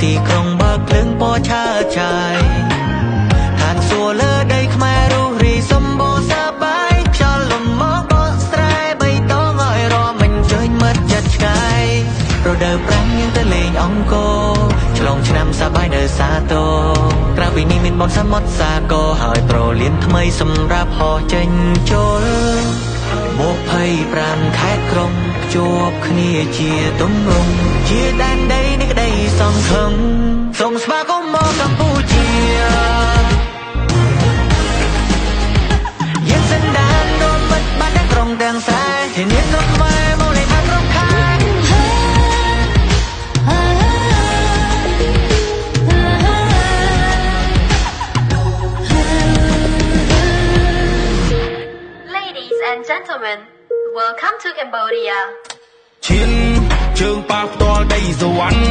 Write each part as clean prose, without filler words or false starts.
ទីក្រុងបើកភ្លើងពណ៌ឆើតឆាយឋានសួគ៌លើដីខ្មែររុះរីសម្បូរសប្បាយខ្យល់លំមកបកស្រែបីតងឲ្យរមមិនជើញមិត្តចិត្តឆ្ងាយរដូវប្រាំងយើងទៅលេងអង្គរឆ្លងឆ្នាំសប្បាយនៅសាទរក្រៅពីនេះមានបនសមុទ្រសាគរហើយប្រលានថ្មីសម្រាប់ហោះចេញចូល25ខេត្តក្រុងភ្ជាប់គ្នាជាទម្រង់ជាដែនដីនៃក្តីសង្ឃឹមសូមស្វាគមន៍មកកម្ពុជាយើងសន្តានរួមមិត្តបានទាំងក្រុងទាំងស្រែធានាស្រុកខ្មែរមកលេងបានគ្រប់ខែGentlemen, welcome to Cambodia. ឈានជើងប៉ះផ្ទាល់ដីសវណ្ណ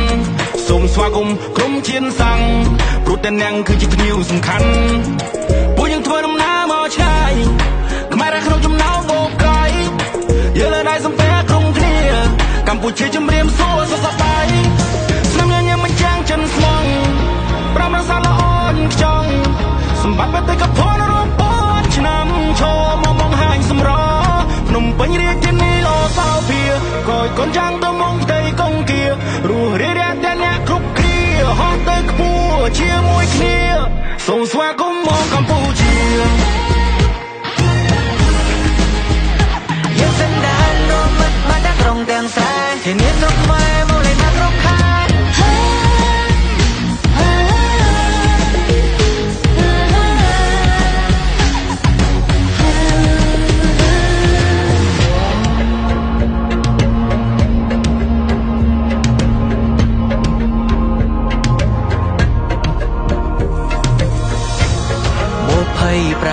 សូមស្វាគមន៍ក្រុមឈានសាំងព្រោះតែនាងគឺជាភ្ញៀវសំខាន់ពួកយើងធ្វើដំណើរមកឆ្ងាយខ្មែររកក្នុងចំណោមបូកក្រោយយើងលើដៃសំពែក្រុមគ្នាកម្ពុជាជំរាបសួរសុខសប្បាយស្នាមញញឹមមិនចាំងចិនស្មងប្រាំរសាល្អនខ្ចង់សម្បត្តិបេតិកភណ្ឌរួមពោឆ្នាំឈរមកមកហាញសម្រភ្នំពេញរាជធានីអូសោភាកូនកូនចាំងទៅមកផ្ទៃកងគារស់រាយរាក់តែអ្នកគ្រប់គ្នាហោះទៅខ្ពស់ជាមួយគ្នាសូមស្វាគមន៍មកកម្ពុជាយើងសន្តានរួមមិត្តបានទាំងក្រុងទាំងស្រែធានាស្រុកខ្មែរមកលេងបានគ្រប់ខែ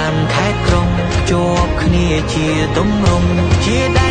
25ខេត្តក្រុងភ្ជាប់គ្នាជាទម្រង់ជាដែន